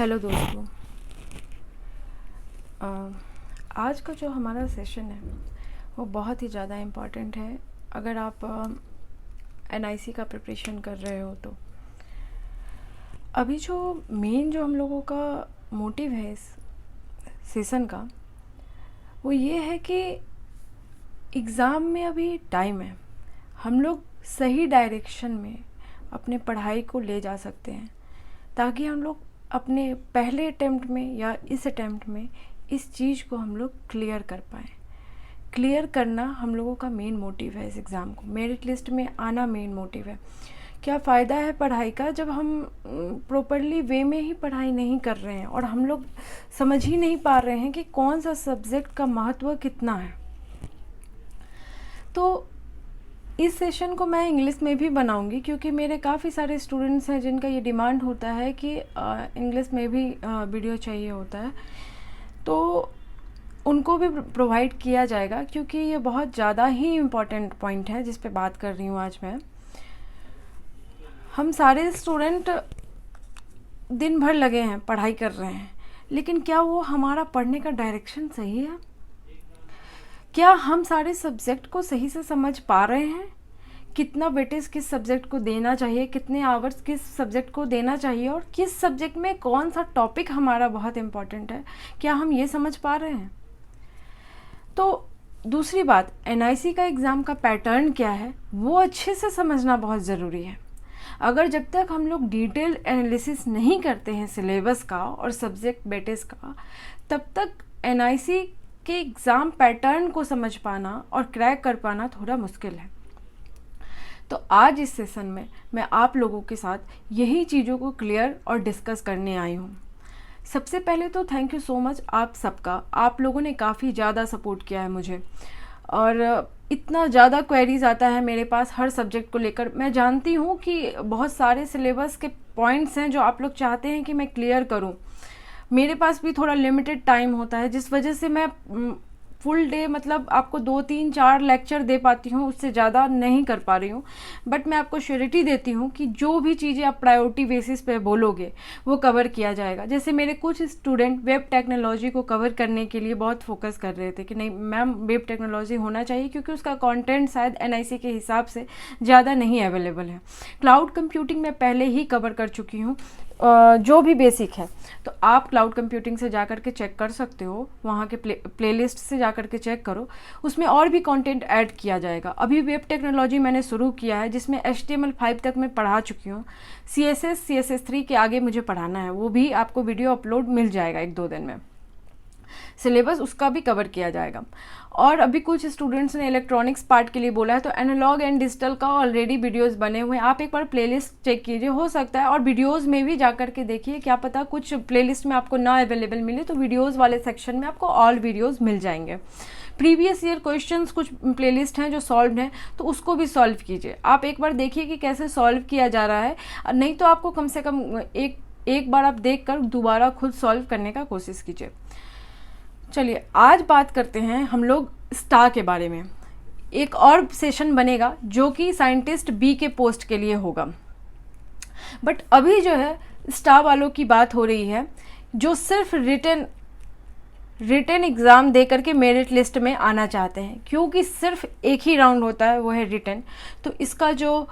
Hello दोस्तों। आज का जो हमारा सेशन है वो बहुत ही ज़्यादा इम्पॉर्टेंट है अगर आप एनआईसी का प्रिपरेशन कर रहे हो तो। अभी जो मेन जो हम लोगों का मोटिव है इस सेशन का वो ये है कि एग्ज़ाम में अभी टाइम है, हम लोग सही डायरेक्शन में अपने पढ़ाई को ले जा सकते हैं ताकि हम लोग अपने पहले अटेम्प्ट में या इस अटेम्प्ट में इस चीज़ को हम लोग क्लियर कर पाएँ। क्लियर करना हम लोगों का मेन मोटिव है इस एग्ज़ाम को, मेरिट लिस्ट में आना मेन मोटिव है। क्या फ़ायदा है पढ़ाई का जब हम प्रॉपरली वे में ही पढ़ाई नहीं कर रहे हैं और हम लोग समझ ही नहीं पा रहे हैं कि कौन सा सब्जेक्ट का महत्व कितना है। तो इस सेशन को मैं इंग्लिश में भी बनाऊंगी क्योंकि मेरे काफ़ी सारे स्टूडेंट्स हैं जिनका ये डिमांड होता है कि इंग्लिश में भी वीडियो चाहिए होता है, तो उनको भी प्रोवाइड किया जाएगा क्योंकि ये बहुत ज़्यादा ही इम्पॉर्टेंट पॉइंट है जिस पे बात कर रही हूँ आज मैं। हम सारे स्टूडेंट दिन भर लगे हैं, पढ़ाई कर रहे हैं, लेकिन क्या वो हमारा पढ़ने का डायरेक्शन सही है? क्या हम सारे सब्जेक्ट को सही से समझ पा रहे हैं? कितना वेटेज किस सब्जेक्ट को देना चाहिए, कितने आवर्स किस सब्जेक्ट को देना चाहिए और किस सब्जेक्ट में कौन सा टॉपिक हमारा बहुत इम्पॉर्टेंट है, क्या हम ये समझ पा रहे हैं? तो दूसरी बात, एनआईसी का एग्ज़ाम का पैटर्न क्या है वो अच्छे से समझना बहुत ज़रूरी है। अगर जब तक हम लोग डिटेल एनालिसिस नहीं करते हैं सिलेबस का और सब्जेक्ट वेटेज का, तब तक एनआईसी के एग्ज़ाम पैटर्न को समझ पाना और क्रैक कर पाना थोड़ा मुश्किल है। तो आज इस सेशन में मैं आप लोगों के साथ यही चीज़ों को क्लियर और डिस्कस करने आई हूँ। सबसे पहले तो थैंक यू सो मच आप सबका, आप लोगों ने काफ़ी ज़्यादा सपोर्ट किया है मुझे और इतना ज़्यादा क्वेरीज़ आता है मेरे पास हर सब्जेक्ट को लेकर। मैं जानती हूँ कि बहुत सारे सिलेबस के पॉइंट्स हैं जो आप लोग चाहते हैं कि मैं क्लियर करूँ। मेरे पास भी थोड़ा लिमिटेड टाइम होता है जिस वजह से मैं फुल डे मतलब आपको 2-3-4 लेक्चर दे पाती हूँ, उससे ज़्यादा नहीं कर पा रही हूँ। बट मैं आपको श्योरिटी देती हूँ कि जो भी चीज़ें आप प्रायोरिटी बेसिस पे बोलोगे वो कवर किया जाएगा। जैसे मेरे कुछ स्टूडेंट वेब टेक्नोलॉजी को कवर करने के लिए बहुत फोकस कर रहे थे कि नहीं मैम वेब टेक्नोलॉजी होना चाहिए क्योंकि उसका कंटेंट शायद एनआईसी के हिसाब से ज़्यादा नहीं अवेलेबल है। क्लाउड कंप्यूटिंग मैं पहले ही कवर कर चुकी हूँ जो भी बेसिक है, तो आप क्लाउड कंप्यूटिंग से जा कर के चेक कर सकते हो, वहाँ के प्लेलिस्ट से जा कर के चेक करो, उसमें और भी कंटेंट ऐड किया जाएगा। अभी वेब टेक्नोलॉजी मैंने शुरू किया है जिसमें HTML5 तक मैं पढ़ा चुकी हूँ। CSS3 के आगे मुझे पढ़ाना है, वो भी आपको वीडियो अपलोड मिल जाएगा 1-2 दिन में। सिलेबस उसका भी कवर किया जाएगा। और अभी कुछ स्टूडेंट्स ने इलेक्ट्रॉनिक्स पार्ट के लिए बोला है, तो एनालॉग एंड डिजिटल का ऑलरेडी वीडियोस बने हुए हैं, आप एक बार प्लेलिस्ट चेक कीजिए, हो सकता है। और वीडियोस में भी जाकर के देखिए, क्या पता कुछ प्लेलिस्ट में आपको ना अवेलेबल मिले तो वीडियोस वाले सेक्शन में आपको ऑल वीडियोस मिल जाएंगे। प्रीवियस ईयर क्वेश्चंस कुछ प्लेलिस्ट हैं जो सॉल्व हैं, तो उसको भी सॉल्व कीजिए। आप एक बार देखिए कि कैसे सॉल्व किया जा रहा है, नहीं तो आपको कम से कम एक बार आप देख कर दोबारा खुद सॉल्व करने का कोशिश कीजिए। चलिए आज बात करते हैं हम लोग स्टार के बारे में। एक और सेशन बनेगा जो कि साइंटिस्ट बी के पोस्ट के लिए होगा, बट अभी जो है स्टार वालों की बात हो रही है जो सिर्फ रिटन एग्ज़ाम दे करके मेरिट लिस्ट में आना चाहते हैं, क्योंकि सिर्फ एक ही राउंड होता है वो है रिटन। तो इसका जो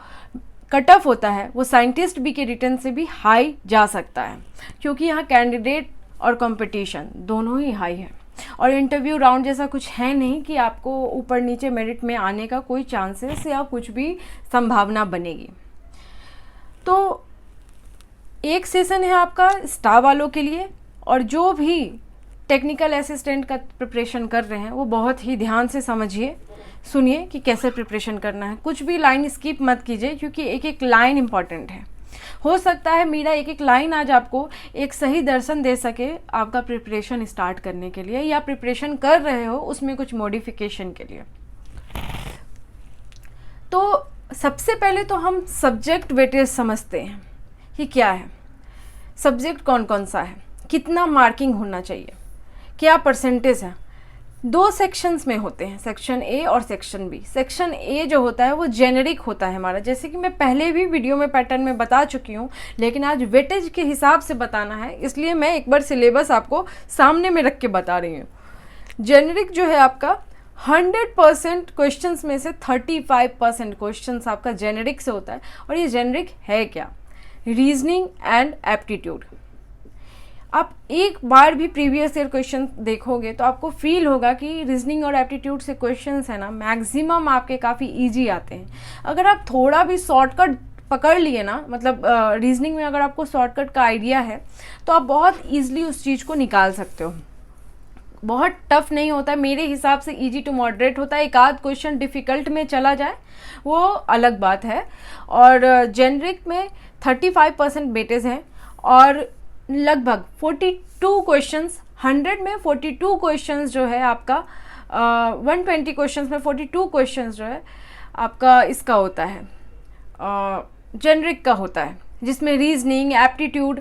कट ऑफ होता है वो साइंटिस्ट बी के रिटन से भी हाई जा सकता है, क्योंकि यहाँ कैंडिडेट और कंपटीशन दोनों ही हाई है और इंटरव्यू राउंड जैसा कुछ है नहीं कि आपको ऊपर नीचे मेरिट में आने का कोई चांसेस या कुछ भी संभावना बनेगी। तो एक सेशन है आपका स्टार वालों के लिए, और जो भी टेक्निकल असिस्टेंट का प्रिपरेशन कर रहे हैं वो बहुत ही ध्यान से समझिए, सुनिए कि कैसे प्रिपरेशन करना है। कुछ भी लाइन स्किप मत कीजिए क्योंकि एक एक लाइन इंपॉर्टेंट है। हो सकता है मेरा एक एक लाइन आज आपको एक सही दर्शन दे सके आपका प्रिपरेशन स्टार्ट करने के लिए, या प्रिपरेशन कर रहे हो उसमें कुछ मॉडिफिकेशन के लिए। तो सबसे पहले तो हम सब्जेक्ट वेटेज समझते हैं कि क्या है, सब्जेक्ट कौन कौन सा है, कितना मार्किंग होना चाहिए, क्या परसेंटेज है। दो सेक्शंस में होते हैं, सेक्शन ए और सेक्शन बी। सेक्शन ए जो होता है वो जेनेरिक होता है हमारा, जैसे कि मैं पहले भी वीडियो में पैटर्न में बता चुकी हूँ, लेकिन आज वेटेज के हिसाब से बताना है, इसलिए मैं एक बार सिलेबस आपको सामने में रख के बता रही हूँ। जेनेरिक जो है आपका 100% क्वेश्चंस में से 35% क्वेश्चंस आपका जेनेरिक से होता है। और ये जेनेरिक है क्या? Reasoning and aptitude. आप एक बार भी प्रीवियस ईयर क्वेश्चन देखोगे तो आपको फील होगा कि रीजनिंग और एप्टीट्यूड से क्वेश्चंस है ना, मैक्सिमम आपके काफ़ी इजी आते हैं। अगर आप थोड़ा भी शॉर्टकट पकड़ लिए ना, मतलब रीजनिंग में अगर आपको शॉर्टकट का आइडिया है तो आप बहुत ईजिली उस चीज़ को निकाल सकते हो। बहुत टफ नहीं होता है, मेरे हिसाब से इजी टू मॉडरेट होता है। एक आध क्वेश्चन डिफ़िकल्ट में चला जाए वो अलग बात है। और जेनरिक में 35% वेटेज हैं और लगभग 42 क्वेश्चंस, 100 में 42 क्वेश्चंस जो है आपका 120 क्वेश्चंस में 42 क्वेश्चंस जो है आपका इसका होता है जेनरिक का होता है, जिसमें रीजनिंग एप्टीट्यूड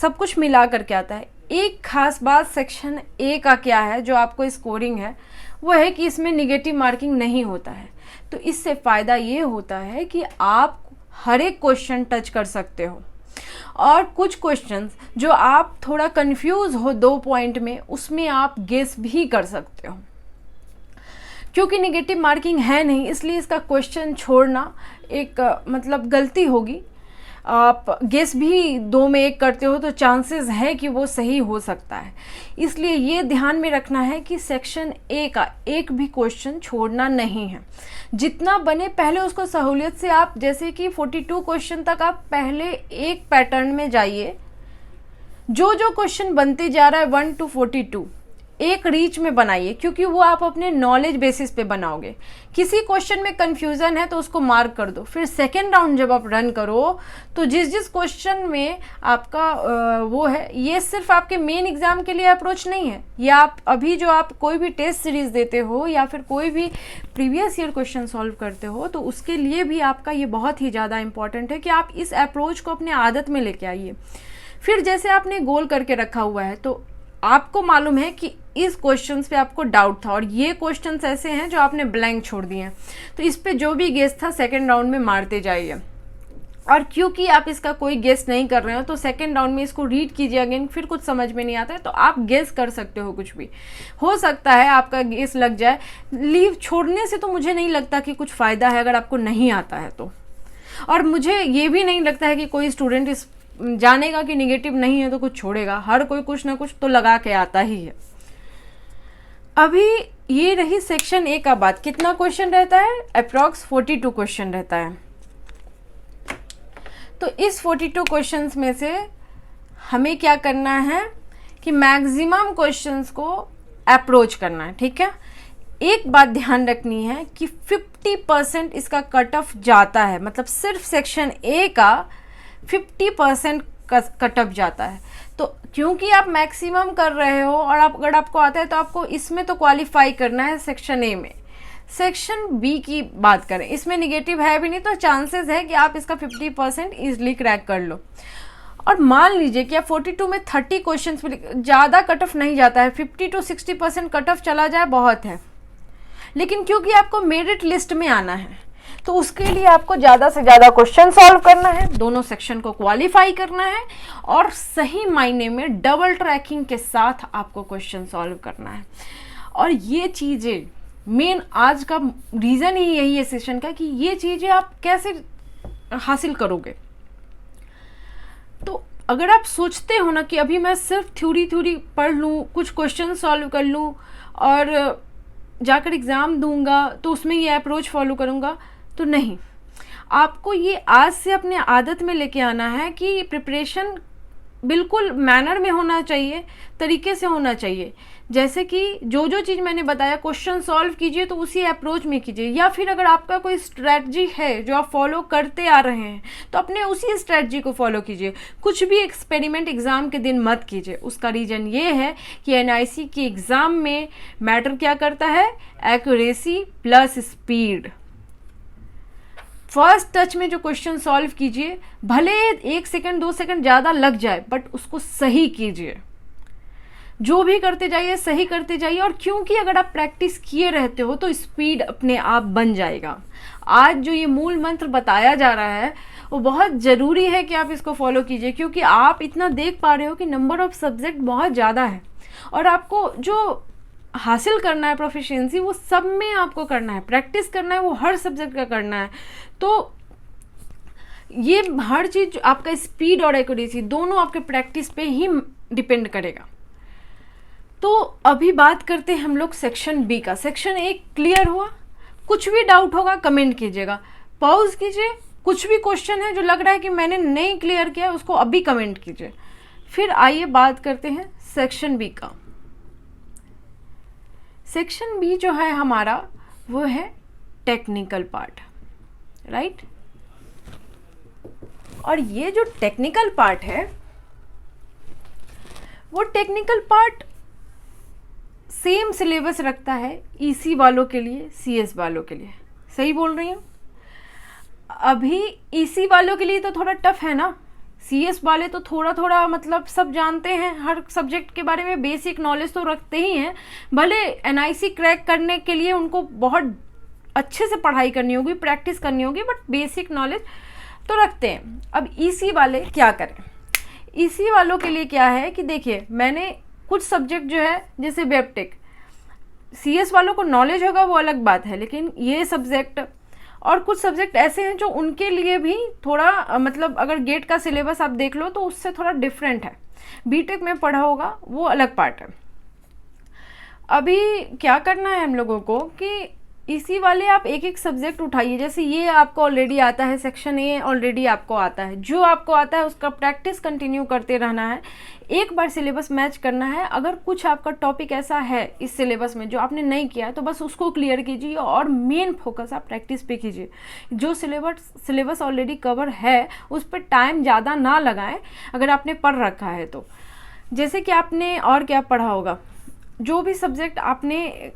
सब कुछ मिला करके आता है। एक खास बात सेक्शन ए का क्या है जो आपको स्कोरिंग है, वो है कि इसमें निगेटिव मार्किंग नहीं होता है। तो इससे फ़ायदा ये होता है कि आप हर एक क्वेश्चन टच कर सकते हो, और कुछ क्वेश्चंस जो आप थोड़ा कंफ्यूज हो 2 पॉइंट में, उसमें आप गेस भी कर सकते हो। क्योंकि नेगेटिव मार्किंग है नहीं, इसलिए इसका क्वेश्चन छोड़ना एक मतलब गलती होगी। आप गेस भी 2 में 1 करते हो तो चांसेस है कि वो सही हो सकता है। इसलिए ये ध्यान में रखना है कि सेक्शन ए का एक भी क्वेश्चन छोड़ना नहीं है। जितना बने पहले उसको सहूलियत से आप, जैसे कि 42 क्वेश्चन तक आप पहले एक पैटर्न में जाइए। जो जो क्वेश्चन बनते जा रहा है 1 to 42 एक रीच में बनाइए, क्योंकि वो आप अपने नॉलेज बेसिस पे बनाओगे। किसी क्वेश्चन में कंफ्यूजन है तो उसको मार्क कर दो, फिर सेकेंड राउंड जब आप रन करो तो जिस जिस क्वेश्चन में आपका वो है, ये सिर्फ आपके मेन एग्जाम के लिए अप्रोच नहीं है, या आप अभी जो आप कोई भी टेस्ट सीरीज देते हो या फिर कोई भी प्रीवियस ईयर क्वेश्चन सॉल्व करते हो, तो उसके लिए भी आपका ये बहुत ही ज़्यादा इंपॉर्टेंट है कि आप इस अप्रोच को अपने आदत में लेके आइए। फिर जैसे आपने गोल करके रखा हुआ है तो आपको मालूम है कि इस क्वेश्चंस पे आपको डाउट था और ये क्वेश्चंस ऐसे हैं जो आपने ब्लैंक छोड़ दिए हैं, तो इस पे जो भी गेस था सेकंड राउंड में मारते जाइए। और क्योंकि आप इसका कोई गेस नहीं कर रहे हो तो सेकंड राउंड में इसको रीड कीजिए अगेन, फिर कुछ समझ में नहीं आता है तो आप गेस कर सकते हो, कुछ भी हो सकता है आपका गेस लग जाए। लीव छोड़ने से तो मुझे नहीं लगता कि कुछ फ़ायदा है अगर आपको नहीं आता है तो। और मुझे ये भी नहीं लगता है कि कोई स्टूडेंट इस जानेगा कि निगेटिव नहीं है तो कुछ छोड़ेगा। हर कोई कुछ ना कुछ तो लगा के आता ही है। अभी ये रही सेक्शन ए का बात। कितना क्वेश्चन रहता है? अप्रॉक्स 42 क्वेश्चन रहता है। तो इस 42 क्वेश्चंस में से हमें क्या करना है कि मैक्सिमम क्वेश्चंस को अप्रोच करना है, ठीक है। एक बात ध्यान रखनी है कि 50% इसका कट ऑफ जाता है, मतलब सिर्फ सेक्शन ए का 50% कट ऑफ जाता है। तो क्योंकि आप मैक्सिमम कर रहे हो और आप अगर आपको आता है तो आपको इसमें तो क्वालिफाई करना है सेक्शन ए में। सेक्शन बी की बात करें, इसमें निगेटिव है भी नहीं तो चांसेस है कि आप इसका 50% ईजिली क्रैक कर लो। और मान लीजिए कि आप 42 में 30 क्वेश्चन, ज़्यादा कट ऑफ नहीं जाता है, 50 to 60% कट ऑफ चला जाए बहुत है। लेकिन क्योंकि आपको मेरिट लिस्ट में आना है तो उसके लिए आपको ज़्यादा से ज़्यादा क्वेश्चन सॉल्व करना है, दोनों सेक्शन को क्वालिफाई करना है और सही मायने में डबल ट्रैकिंग के साथ आपको क्वेश्चन सॉल्व करना है। और ये चीज़ें मेन आज का रीज़न ही यही है सेशन का कि ये चीज़ें आप कैसे हासिल करोगे। तो अगर आप सोचते हो ना कि अभी मैं सिर्फ थ्योरी पढ़ लूँ, कुछ क्वेश्चन सॉल्व कर लूँ और जाकर एग्ज़ाम दूंगा तो उसमें ये अप्रोच फॉलो करूँगा, तो नहीं। आपको ये आज से अपने आदत में लेके आना है कि प्रिपरेशन बिल्कुल मैनर में होना चाहिए, तरीके से होना चाहिए। जैसे कि जो जो चीज़ मैंने बताया, क्वेश्चन सॉल्व कीजिए तो उसी अप्रोच में कीजिए, या फिर अगर आपका कोई स्ट्रेटजी है जो आप फॉलो करते आ रहे हैं तो अपने उसी स्ट्रेटजी को फॉलो कीजिए। कुछ भी एक्सपेरिमेंट एग्ज़ाम के दिन मत कीजिए। उसका रीज़न ये है कि एनआईसी के एग्ज़ाम में मैटर क्या करता है? Accuracy plus speed. First touch में जो क्वेश्चन सॉल्व कीजिए, भले 1 सेकंड 2 सेकंड ज़्यादा लग जाए बट उसको सही कीजिए। जो भी करते जाइए सही करते जाइए, और क्योंकि अगर आप प्रैक्टिस किए रहते हो तो स्पीड अपने आप बन जाएगा। आज जो ये मूल मंत्र बताया जा रहा है वो बहुत ज़रूरी है कि आप इसको फॉलो कीजिए, क्योंकि आप इतना देख पा रहे हो कि नंबर ऑफ़ सब्जेक्ट बहुत ज़्यादा है और आपको जो हासिल करना है प्रोफिशिएंसी वो सब में आपको करना है, प्रैक्टिस करना है, वो हर सब्जेक्ट का करना है। तो ये हर चीज़ आपका स्पीड और एक्यूरेसी दोनों आपके प्रैक्टिस पे ही डिपेंड करेगा। तो अभी बात करते हैं हम लोग सेक्शन बी का। सेक्शन ए क्लियर हुआ? कुछ भी डाउट होगा कमेंट कीजिएगा, पॉज कीजिए, कुछ भी क्वेश्चन है जो लग रहा है कि मैंने नहीं क्लियर किया उसको अभी कमेंट कीजिए। फिर आइए बात करते हैं सेक्शन बी का। सेक्शन बी जो है हमारा वो है टेक्निकल पार्ट, राइट। और ये जो टेक्निकल पार्ट है वो टेक्निकल पार्ट सेम सिलेबस रखता है ईसी वालों के लिए, सीएस वालों के लिए। सही बोल रही हूँ? अभी ईसी वालों के लिए तो थोड़ा टफ है ना, सीएस वाले तो थोड़ा थोड़ा मतलब सब जानते हैं, हर सब्जेक्ट के बारे में बेसिक नॉलेज तो रखते ही हैं। भले एनआईसी क्रैक करने के लिए उनको बहुत अच्छे से पढ़ाई करनी होगी, प्रैक्टिस करनी होगी, बट बेसिक नॉलेज तो रखते हैं। अब ईसी वाले क्या करें? ईसी वालों के लिए क्या है कि देखिए, मैंने कुछ सब्जेक्ट जो है जैसे वेबटेक, सीएस वालों को नॉलेज होगा वो अलग बात है, लेकिन ये सब्जेक्ट और कुछ सब्जेक्ट ऐसे हैं जो उनके लिए भी थोड़ा मतलब अगर गेट का सिलेबस आप देख लो तो उससे थोड़ा डिफरेंट है। बीटेक में पढ़ा होगा वो अलग पार्ट है। अभी क्या करना है हम लोगों को कि इसी वाले आप एक एक सब्जेक्ट उठाइए। जैसे ये आपको ऑलरेडी आता है, सेक्शन ए ऑलरेडी आपको आता है, जो आपको आता है उसका प्रैक्टिस कंटिन्यू करते रहना है, एक बार सिलेबस मैच करना है। अगर कुछ आपका टॉपिक ऐसा है इस सिलेबस में जो आपने नहीं किया है तो बस उसको क्लियर कीजिए और मेन फोकस आप प्रैक्टिस पे कीजिए। जो सिलेबस ऑलरेडी कवर है उस पर टाइम ज़्यादा ना लगाएं अगर आपने पढ़ रखा है तो। जैसे कि आपने और क्या पढ़ा होगा, जो भी सब्जेक्ट आपने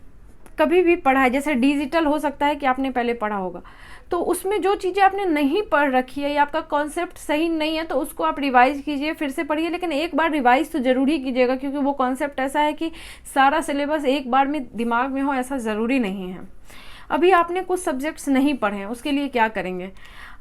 कभी भी पढ़ा है, जैसे डिजिटल हो सकता है कि आपने पहले पढ़ा होगा, तो उसमें जो चीज़ें आपने नहीं पढ़ रखी है या आपका कॉन्सेप्ट सही नहीं है तो उसको आप रिवाइज कीजिए, फिर से पढ़िए, लेकिन एक बार रिवाइज तो ज़रूर ही कीजिएगा, क्योंकि वो कॉन्सेप्ट ऐसा है कि सारा सिलेबस एक बार में दिमाग में हो ऐसा ज़रूरी नहीं है। अभी आपने कुछ सब्जेक्ट्स नहीं पढ़े हैं, उसके लिए क्या करेंगे,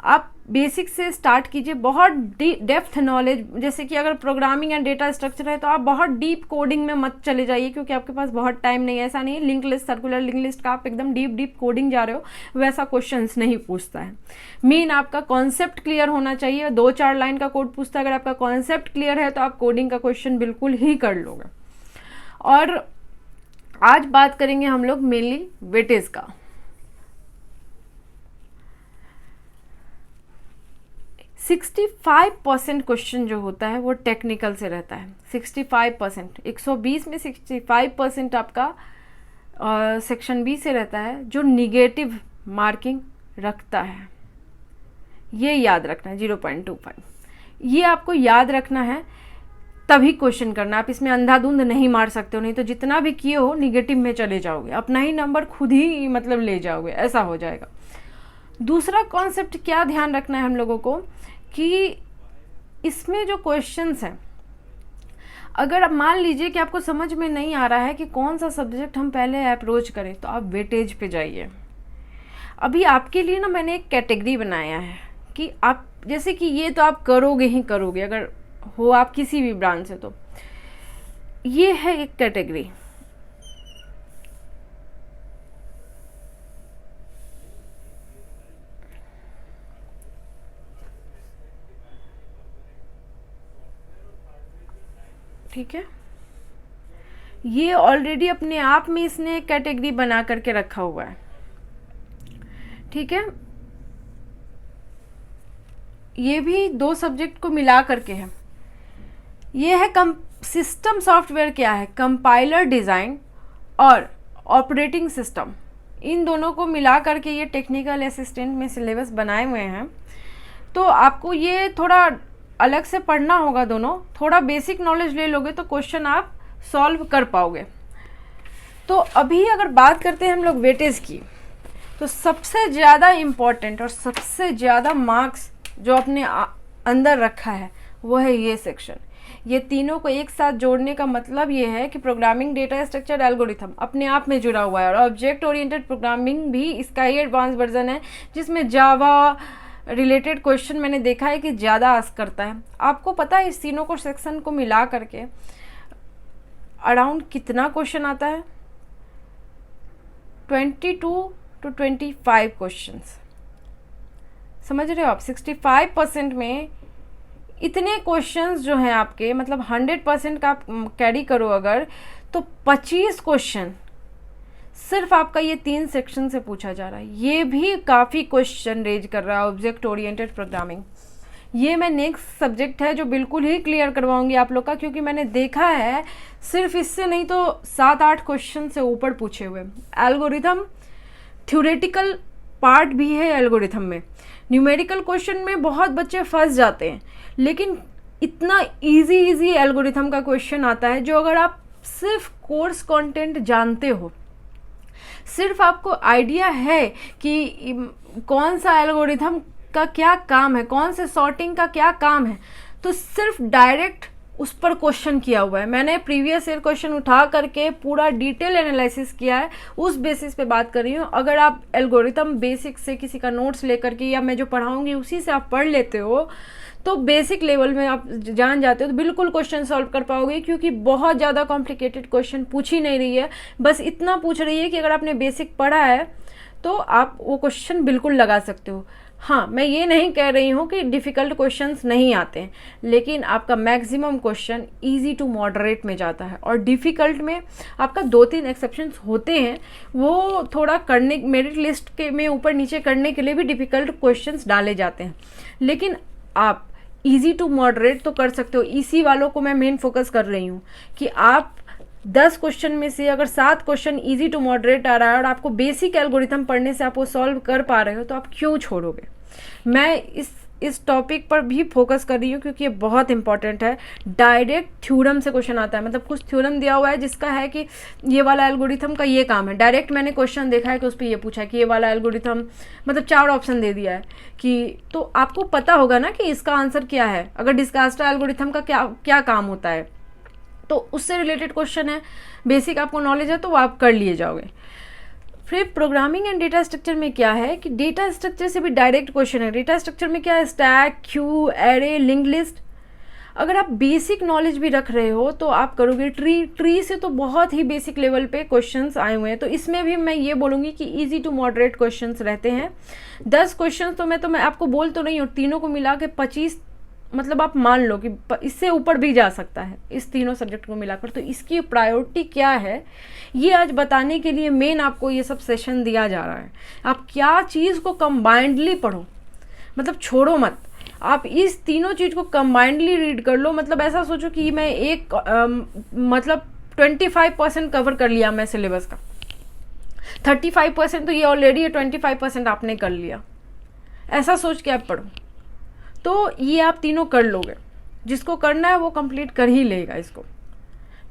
आप बेसिक से स्टार्ट कीजिए। बहुत डेप्थ नॉलेज, जैसे कि अगर प्रोग्रामिंग एंड डेटा स्ट्रक्चर है तो आप बहुत डीप कोडिंग में मत चले जाइए, क्योंकि आपके पास बहुत टाइम नहीं है। ऐसा नहीं है link list, circular link list का आप एकदम डीप कोडिंग जा रहे हो, वैसा क्वेश्चंस नहीं पूछता है। मेन आपका कॉन्सेप्ट क्लियर होना चाहिए। 2-4 लाइन का कोड पूछता है, अगर आपका कॉन्सेप्ट क्लियर है तो आप कोडिंग का क्वेश्चन बिल्कुल ही कर लोगे। और आज बात करेंगे हम लोग मेनली वेटेज का। 65% क्वेश्चन जो होता है वो टेक्निकल से रहता है। 65%, 120 में 65% आपका सेक्शन बी से रहता है, जो निगेटिव मार्किंग रखता है। ये याद रखना है, 0.25। ये आपको याद रखना है, तभी क्वेश्चन करना। आप इसमें अंधाधुंध नहीं मार सकते हो, नहीं तो जितना भी किए हो निगेटिव में चले जाओगे, अपना ही नंबर खुद ही मतलब ले जाओगे, ऐसा हो जाएगा। दूसरा कॉन्सेप्ट क्या ध्यान रखना है हम लोगों को कि इसमें जो क्वेश्चंस हैं, अगर आप मान लीजिए कि आपको समझ में नहीं आ रहा है कि कौन सा सब्जेक्ट हम पहले अप्रोच करें, तो आप वेटेज पे जाइए। अभी आपके लिए ना मैंने एक कैटेगरी बनाया है कि आप जैसे कि ये तो आप करोगे ही करोगे अगर हो आप किसी भी ब्रांच से, तो ये है एक कैटेगरी। ठीक है, ये ऑलरेडी अपने आप में इसने एक कैटेगरी बना करके रखा हुआ है। ठीक है, ये भी 2 सब्जेक्ट को मिला करके है। ये है सिस्टम सॉफ्टवेयर क्या है, कंपाइलर डिज़ाइन और ऑपरेटिंग सिस्टम, इन दोनों को मिला करके ये टेक्निकल असिस्टेंट में सिलेबस बनाए हुए हैं। तो आपको ये थोड़ा अलग से पढ़ना होगा दोनों। थोड़ा बेसिक नॉलेज ले लोगे तो क्वेश्चन आप सॉल्व कर पाओगे। तो अभी अगर बात करते हैं हम लोग वेटेज की, तो सबसे ज़्यादा इम्पॉर्टेंट और सबसे ज़्यादा मार्क्स जो अपने अंदर रखा है वो है ये सेक्शन। ये तीनों को एक साथ जोड़ने का मतलब ये है कि प्रोग्रामिंग, डेटा स्ट्रक्चर, एल्गोरिथम अपने आप में जुड़ा हुआ है, और ऑब्जेक्ट ओरिएंटेड प्रोग्रामिंग भी इसका ही एडवांस वर्जन है, जिसमें जावा रिलेटेड क्वेश्चन मैंने देखा है कि ज़्यादा आस्क करता है। आपको पता है इस तीनों को सेक्शन को मिला करके अराउंड कितना क्वेश्चन आता है? 22 to 25 क्वेश्चंस। समझ रहे हो आप? 65% में इतने क्वेश्चंस जो हैं आपके, मतलब 100% का आप कैरी करो अगर, तो 25 क्वेश्चन सिर्फ आपका ये 3 सेक्शन से पूछा जा रहा है। ये भी काफ़ी क्वेश्चन रेज कर रहा है ऑब्जेक्ट ओरिएंटेड प्रोग्रामिंग। ये मैं नेक्स्ट सब्जेक्ट है जो बिल्कुल ही क्लियर करवाऊंगी आप लोग का, क्योंकि मैंने देखा है सिर्फ इससे नहीं तो 7-8 क्वेश्चन से ऊपर पूछे हुए। एल्गोरिथम थ्योरेटिकल पार्ट भी है एल्गोरिथम में। न्यूमेरिकल क्वेश्चन में बहुत बच्चे फंस जाते हैं, लेकिन इतना इजी एल्गोरिथम का क्वेश्चन आता है जो अगर आप सिर्फ कोर्स कंटेंट जानते हो, सिर्फ आपको आइडिया है कि कौन सा एल्गोरिथम का क्या काम है, कौन से सॉर्टिंग का क्या काम है, तो सिर्फ डायरेक्ट उस पर क्वेश्चन किया हुआ है। मैंने प्रीवियस ईयर क्वेश्चन उठा करके पूरा डिटेल एनालिसिस किया है, उस बेसिस पे बात कर रही हूँ। अगर आप एल्गोरिथम बेसिक से किसी का नोट्स लेकर के या मैं जो पढ़ाऊंगी उसी से आप पढ़ लेते हो, तो बेसिक लेवल में आप जान जाते हो तो बिल्कुल क्वेश्चन सॉल्व कर पाओगे, क्योंकि बहुत ज़्यादा कॉम्प्लिकेटेड क्वेश्चन पूछ ही नहीं रही है, बस इतना पूछ रही है कि अगर आपने बेसिक पढ़ा है तो आप वो क्वेश्चन बिल्कुल लगा सकते हो। हाँ, मैं ये नहीं कह रही हूँ कि डिफ़िकल्ट क्वेश्चंस नहीं आते हैं, लेकिन आपका maximum question easy to moderate में जाता है, और डिफ़िकल्ट में आपका 2-3 एक्सेप्शंस होते हैं। वो थोड़ा करने, मेरिट लिस्ट के में ऊपर नीचे करने के लिए भी डिफ़िकल्ट क्वेश्चंस डाले जाते हैं, लेकिन आप इजी टू मॉडरेट तो कर सकते हो। इसी वालों को मैं मेन फोकस कर रही हूँ कि आप 10 क्वेश्चन में से अगर 7 क्वेश्चन इजी टू मॉडरेट आ रहा है और आपको बेसिक एल्गोरिथम पढ़ने से आप वो सॉल्व कर पा रहे हो, तो आप क्यों छोड़ोगे। मैं इस टॉपिक पर भी फोकस कर रही हूँ क्योंकि ये बहुत इंपॉर्टेंट है। डायरेक्ट थ्योरम से क्वेश्चन आता है, मतलब कुछ थ्योरम दिया हुआ है जिसका है कि ये वाला एल्गोरिथम का ये काम है। डायरेक्ट मैंने क्वेश्चन देखा है कि उस पर ये पूछा है कि ये वाला एल्गोरिथम, मतलब 4 ऑप्शन दे दिया है कि, तो आपको पता होगा ना कि इसका आंसर क्या है। अगर डिस्कास्टा एल्गोरिथम का क्या काम होता है, तो उससे रिलेटेड क्वेश्चन है, बेसिक आपको नॉलेज है तो वो आप कर लिए जाओगे। फिर प्रोग्रामिंग एंड डेटा स्ट्रक्चर में क्या है कि डेटा स्ट्रक्चर से भी डायरेक्ट क्वेश्चन है। डेटा स्ट्रक्चर में क्या है? Stack, Q, array, link list. अगर आप बेसिक नॉलेज भी रख रहे हो तो आप करोगे। ट्री से तो बहुत ही बेसिक लेवल पे क्वेश्चंस आए हुए हैं, तो इसमें भी मैं ये बोलूँगी कि इजी टू मॉडरेट क्वेश्चंस रहते हैं। 10 क्वेश्चन तो मैं आपको बोल तो नहीं हूँ, तीनों को मिला के 25, मतलब आप मान लो कि इससे ऊपर भी जा सकता है इस तीनों सब्जेक्ट को मिलाकर। तो इसकी प्रायोरिटी क्या है, ये आज बताने के लिए मेन आपको ये सब सेशन दिया जा रहा है। आप क्या चीज़ को कंबाइंडली पढ़ो, मतलब छोड़ो मत, आप इस तीनों चीज़ को कंबाइंडली रीड कर लो। मतलब ऐसा सोचो कि मैं मतलब 25% कवर कर लिया मैं सिलेबस का, 35% तो ये ऑलरेडी है, 25% आपने कर लिया, ऐसा सोच के आप पढ़ो। तो ये आप तीनों कर लोगे, जिसको करना है वो कंप्लीट कर ही लेगा इसको,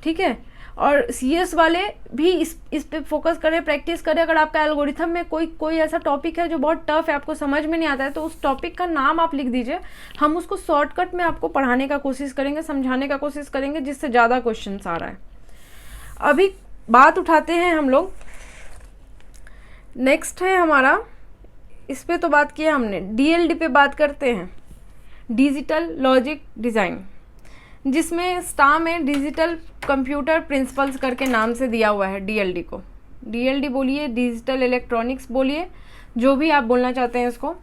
ठीक है। और सीएस वाले भी इस पे फोकस करें, प्रैक्टिस करें। अगर आपका एल्गोरिथम में कोई ऐसा टॉपिक है जो बहुत टफ है, आपको समझ में नहीं आता है, तो उस टॉपिक का नाम आप लिख दीजिए, हम उसको शॉर्टकट में आपको पढ़ाने का कोशिश करेंगे, समझाने का कोशिश करेंगे, जिससे ज़्यादा क्वेश्चन आ रहा है। अभी बात उठाते हैं हम लोग, नेक्स्ट है हमारा, इस पे तो बात किया हमने, डीएलडी पे बात करते हैं, डिजिटल लॉजिक डिज़ाइन, जिसमें स्टा में डिजिटल कंप्यूटर प्रिंसिपल्स करके नाम से दिया हुआ है डीएलडी को। डीएलडी बोलिए, डिजिटल इलेक्ट्रॉनिक्स बोलिए, जो भी आप बोलना चाहते हैं इसको।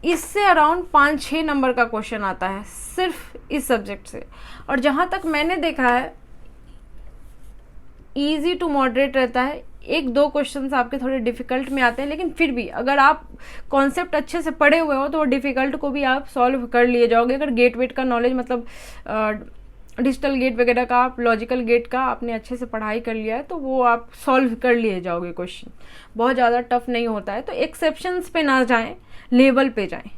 इससे अराउंड 5-6 नंबर का क्वेश्चन आता है सिर्फ इस सब्जेक्ट से, और जहाँ तक मैंने देखा है ईजी टू मॉडरेट रहता है। 1-2 क्वेश्चंस आपके थोड़े डिफ़िकल्ट में आते हैं, लेकिन फिर भी अगर आप कॉन्सेप्ट अच्छे से पढ़े हुए हो तो डिफ़िकल्ट को भी आप सॉल्व कर लिए जाओगे। अगर गेट वेट का नॉलेज, मतलब डिजिटल गेट वगैरह का, आप लॉजिकल गेट का आपने अच्छे से पढ़ाई कर लिया है, तो वो आप सॉल्व कर लिए जाओगे क्वेश्चन, बहुत ज़्यादा टफ नहीं होता है। तो एक्सेप्शंस पे ना जाएं, लेवल पे जाएं।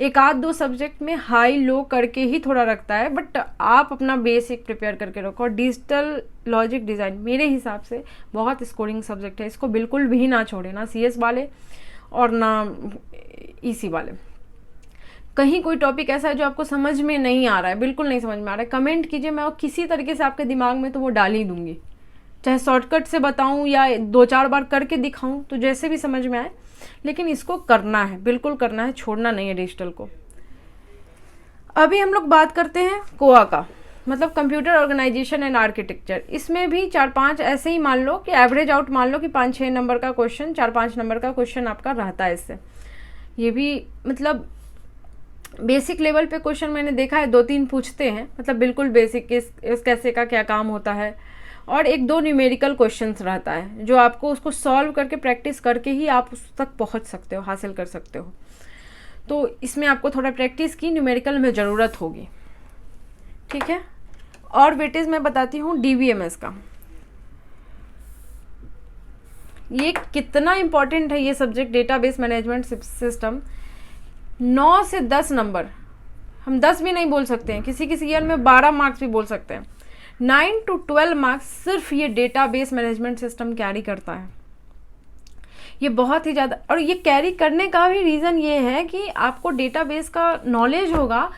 1-2 सब्जेक्ट में हाई लो करके ही थोड़ा रखता है, बट आप अपना बेसिक प्रिपेयर करके रखो। डिजिटल लॉजिक डिज़ाइन मेरे हिसाब से बहुत स्कोरिंग सब्जेक्ट है, इसको बिल्कुल भी ना छोड़े, ना सीएस वाले और ना ईसी वाले। कहीं कोई टॉपिक ऐसा है जो आपको समझ में नहीं आ रहा है, बिल्कुल नहीं समझ में आ रहा है, कमेंट कीजिए, मैं किसी तरीके से आपके दिमाग में तो वो डाल ही दूंगी, चाहे शॉर्टकट से बताऊं या 2-4 बार करके दिखाऊं, तो जैसे भी समझ में आए, लेकिन इसको करना है, बिल्कुल करना है, छोड़ना नहीं है डिजिटल को। अभी हम लोग बात करते हैं कोआ का, मतलब कंप्यूटर ऑर्गेनाइजेशन एंड आर्किटेक्चर। इसमें भी 4-5 ऐसे ही मान लो कि एवरेज आउट मान लो कि 5-6 नंबर का क्वेश्चन, 4-5 नंबर का क्वेश्चन आपका रहता है इससे। ये भी मतलब बेसिक लेवल पे क्वेश्चन मैंने देखा है 2-3 पूछते हैं, मतलब बिल्कुल बेसिक, इस कैसे का क्या काम होता है, और 1-2 न्यूमेरिकल क्वेश्चंस रहता है जो आपको उसको सॉल्व करके प्रैक्टिस करके ही आप उस तक पहुंच सकते हो, हासिल कर सकते हो। तो इसमें आपको थोड़ा प्रैक्टिस की न्यूमेरिकल में ज़रूरत होगी, ठीक है। और वेटेज मैं बताती हूँ डीबीएमएस का, ये कितना इंपॉर्टेंट है ये सब्जेक्ट, डेटाबेस मैनेजमेंट सिस्टम। 9 से 10 नंबर, हम 10 भी नहीं बोल सकते हैं, किसी किसी ईयर में 12 मार्क्स भी बोल सकते हैं। 9 to 12 मार्क्स सिर्फ ये डेटाबेस मैनेजमेंट सिस्टम कैरी करता है। ये बहुत ही ज़्यादा, और ये कैरी करने का भी रीज़न ये है कि आपको डेटाबेस का नॉलेज होगा,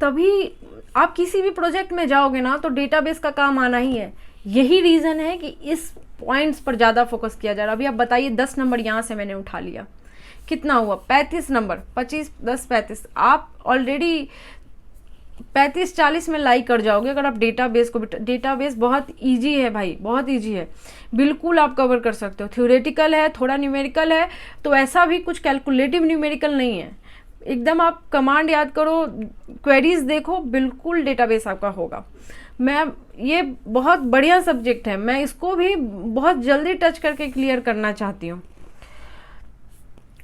तभी आप किसी भी प्रोजेक्ट में जाओगे ना तो डेटाबेस का काम आना ही है। यही रीज़न है कि इस पॉइंट्स पर ज़्यादा फोकस किया जा रहा है। अभी आप बताइए 10 नंबर यहाँ से मैंने उठा लिया, कितना हुआ 35 नंबर, 25 10 35, आप ऑलरेडी 35-40 में लाइक कर जाओगे अगर आप डेटाबेस को। डेटाबेस बहुत इजी है भाई, बहुत इजी है, बिल्कुल आप कवर कर सकते हो। थ्योरेटिकल है, थोड़ा न्यूमेरिकल है, तो ऐसा भी कुछ कैलकुलेटिव न्यूमेरिकल नहीं है, एकदम आप कमांड याद करो, क्वेरीज देखो, बिल्कुल डेटाबेस आपका होगा। ये बहुत बढ़िया सब्जेक्ट है, मैं इसको भी बहुत जल्दी टच करके क्लियर करना चाहती हूँ।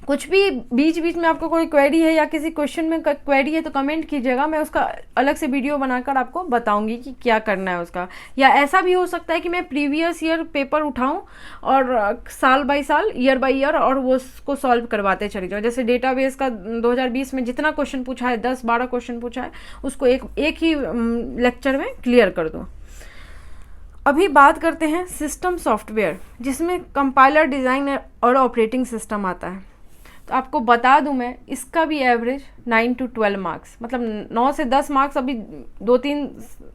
कुछ भी बीच बीच में आपको कोई क्वेरी है या किसी क्वेश्चन में क्वेरी है तो कमेंट कीजिएगा, मैं उसका अलग से वीडियो बनाकर आपको बताऊंगी कि क्या करना है उसका। या ऐसा भी हो सकता है कि मैं प्रीवियस ईयर पेपर उठाऊं और साल बाय साल, ईयर बाय ईयर, और वो उसको सॉल्व करवाते चली जाऊँ। जैसे डेटाबेस का 2020 में जितना क्वेश्चन पूछा है, 10-12 क्वेश्चन पूछा है, उसको एक ही लेक्चर में क्लियर कर दूँ। अभी बात करते हैं सिस्टम सॉफ्टवेयर, जिसमें कंपाइलर, डिज़ाइन और ऑपरेटिंग सिस्टम आता है। तो आपको बता दूं मैं, इसका भी एवरेज 9 to 12 मार्क्स, मतलब 9 से 10 मार्क्स अभी 2-3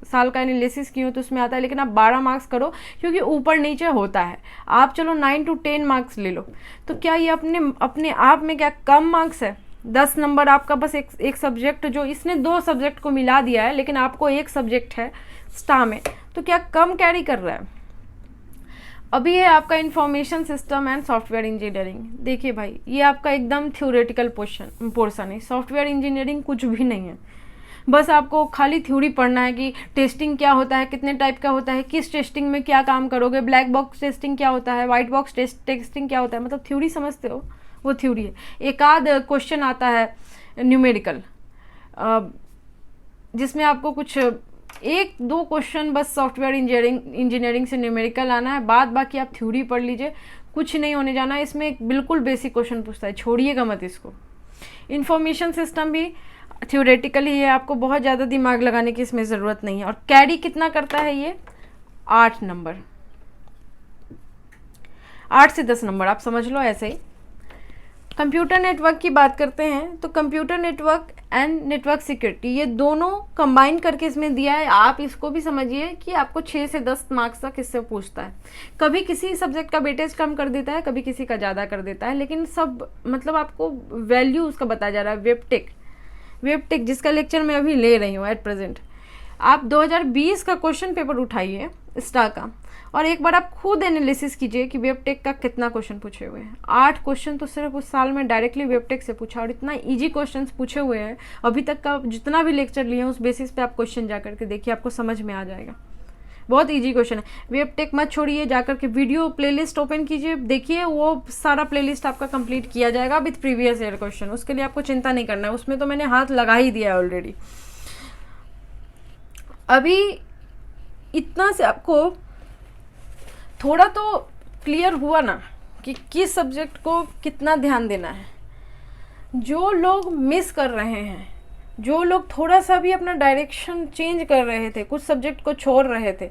साल का एनालिसिस की हो तो उसमें आता है, लेकिन आप 12 मार्क्स करो क्योंकि ऊपर नीचे होता है। आप चलो 9 to 10 मार्क्स ले लो, तो क्या ये अपने आप में क्या कम मार्क्स है? 10 नंबर आपका बस एक सब्जेक्ट, जो इसने 2 सब्जेक्ट को मिला दिया है, लेकिन आपको एक सब्जेक्ट है स्टा में, तो क्या कम कैरी कर रहा है? अभी है आपका information system and software engineering. देखिए भाई, ये आपका एकदम थ्योरेटिकल पोर्शन है, सॉफ्टवेयर इंजीनियरिंग कुछ भी नहीं है। बस आपको खाली थ्योरी पढ़ना है कि टेस्टिंग क्या होता है, कितने टाइप का होता है, किस टेस्टिंग में क्या काम करोगे, ब्लैक बॉक्स टेस्टिंग क्या होता है, व्हाइट बॉक्स टेस्टिंग क्या होता है, मतलब थ्योरी समझते हो, वो थ्योरी है। एक आध क्वेश्चन आता है न्यूमेरिकल, जिसमें आपको कुछ 1-2 क्वेश्चन बस सॉफ्टवेयर इंजीनियरिंग से न्यूमेरिकल आना है, बाद बाकी आप थ्योरी पढ़ लीजिए, कुछ नहीं होने जाना है। इसमें बिल्कुल बेसिक क्वेश्चन पूछता है, छोड़िएगा मत इसको। इंफॉर्मेशन सिस्टम भी थ्योरेटिकली है, आपको बहुत ज़्यादा दिमाग लगाने की इसमें ज़रूरत नहीं है। और कैरी कितना करता है ये? 8 नंबर, 8 से 10 नंबर, आप समझ लो ऐसे ही। कंप्यूटर नेटवर्क की बात करते हैं तो computer network and network security, ये दोनों कंबाइन करके इसमें दिया है। आप इसको भी समझिए कि आपको 6 से 10 मार्क्स तक इससे पूछता है। कभी किसी सब्जेक्ट का वेटेज कम कर देता है, कभी किसी का ज़्यादा कर देता है, लेकिन सब मतलब आपको वैल्यू उसका बताया जा रहा है। वेबटेक जिसका लेक्चर मैं अभी ले रही हूँ एट प्रेजेंट, आप 2020 का क्वेश्चन पेपर उठाइए स्टा का, और एक बार आप खुद एनालिसिस कीजिए कि वेबटेक का कितना क्वेश्चन पूछे हुए हैं। 8 क्वेश्चन तो सिर्फ उस साल में डायरेक्टली वेबटेक से पूछा, और इतना इजी क्वेश्चंस पूछे हुए हैं। अभी तक का जितना भी लेक्चर लिए हैं उस बेसिस पे आप क्वेश्चन जा करके देखिए, आपको समझ में आ जाएगा। बहुत इजी क्वेश्चन है। वेबटेक मत छोड़िए, जाकर के वीडियो प्लेलिस्ट ओपन कीजिए, देखिए वो सारा प्लेलिस्ट आपका कंप्लीट किया जाएगा विथ प्रीवियस ईयर क्वेश्चन। उसके लिए आपको चिंता नहीं करना है, उसमें तो मैंने हाथ लगा ही दिया है ऑलरेडी। अभी इतना से आपको थोड़ा तो क्लियर हुआ ना कि किस सब्जेक्ट को कितना ध्यान देना है। जो लोग मिस कर रहे हैं, जो लोग थोड़ा सा भी अपना डायरेक्शन चेंज कर रहे थे, कुछ सब्जेक्ट को छोड़ रहे थे,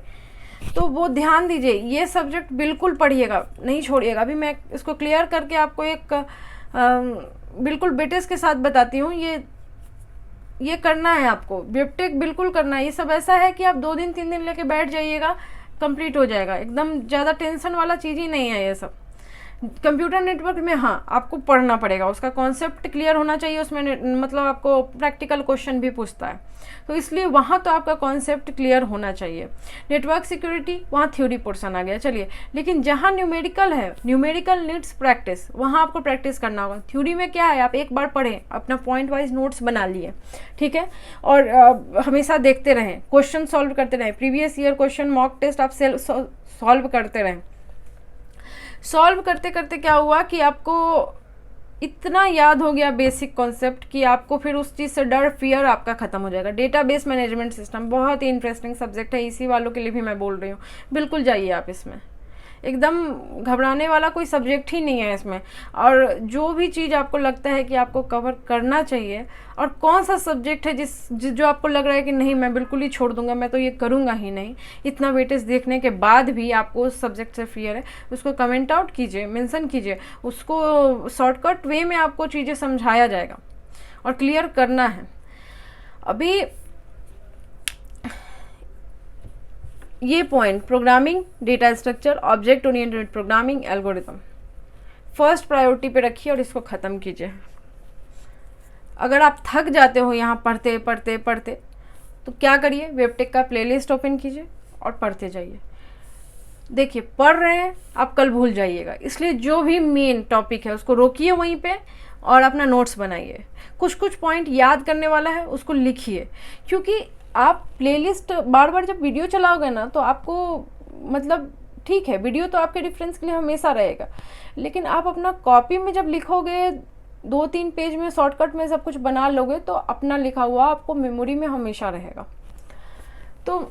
तो वो ध्यान दीजिए, ये सब्जेक्ट बिल्कुल पढ़िएगा, नहीं छोड़िएगा। अभी मैं इसको क्लियर करके आपको एक बिल्कुल बेटेस के साथ बताती हूँ। ये ये करना है आपको, बिबटेक बिल्कुल करना है। ये सब ऐसा है कि आप 2 दिन 3 दिन लेके बैठ जाइएगा, कंप्लीट हो जाएगा, एकदम ज़्यादा टेंशन वाला चीज़ ही नहीं है ये सब। कंप्यूटर नेटवर्क में हाँ आपको पढ़ना पड़ेगा, उसका कॉन्सेप्ट क्लियर होना चाहिए, उसमें मतलब आपको प्रैक्टिकल क्वेश्चन भी पूछता है, तो इसलिए वहाँ तो आपका कॉन्सेप्ट क्लियर होना चाहिए। नेटवर्क सिक्योरिटी वहाँ थ्योरी पोर्शन आ गया, चलिए। लेकिन जहाँ न्यूमेरिकल है, न्यूमेरिकल नीड्स प्रैक्टिस, वहाँ आपको प्रैक्टिस करना होगा। थ्योरी में क्या है, आप एक बार पढ़ें, अपना पॉइंट वाइज नोट्स बना लिए, ठीक है, और हमेशा देखते रहें, क्वेश्चन सॉल्व करते रहें, previous year question, mock test आप सॉल्व करते रहें। सॉल्व करते करते क्या हुआ कि आपको इतना याद हो गया बेसिक कॉन्सेप्ट कि आपको फिर उस चीज़ से डर, फियर आपका ख़त्म हो जाएगा। डेटाबेस मैनेजमेंट सिस्टम बहुत ही इंटरेस्टिंग सब्जेक्ट है, इसी वालों के लिए भी मैं बोल रही हूँ, बिल्कुल जाइए आप इसमें, एकदम घबराने वाला कोई सब्जेक्ट ही नहीं है इसमें। और जो भी चीज़ आपको लगता है कि आपको कवर करना चाहिए, और कौन सा सब्जेक्ट है जो आपको लग रहा है कि नहीं मैं बिल्कुल ही छोड़ दूंगा, मैं तो ये करूंगा ही नहीं, इतना वेटेज देखने के बाद भी आपको उस सब्जेक्ट से फियर है, उसको कमेंट आउट कीजिए, मेंशन कीजिए, उसको शॉर्टकट वे में आपको चीज़ें समझाया जाएगा और क्लियर करना है। अभी ये point, programming, data structure, object oriented programming, algorithm, first priority पे रखिए और इसको ख़त्म कीजिए। अगर आप थक जाते हो यहाँ पढ़ते पढ़ते पढ़ते, तो क्या करिए, वेबटेक का प्लेलिस्ट ओपन कीजिए और पढ़ते जाइए। देखिए पढ़ रहे हैं आप, कल भूल जाइएगा, इसलिए जो भी मेन टॉपिक है उसको रोकिए वहीं पे और अपना नोट्स बनाइए। कुछ कुछ पॉइंट याद करने वाला है उसको लिखिए, क्योंकि आप प्लेलिस्ट बार बार जब वीडियो चलाओगे ना तो आपको मतलब ठीक है, वीडियो तो आपके रेफरेंस के लिए हमेशा रहेगा, लेकिन आप अपना कॉपी में जब लिखोगे 2-3 पेज में शॉर्टकट में सब कुछ बना लोगे तो अपना लिखा हुआ आपको मेमोरी में हमेशा रहेगा। तो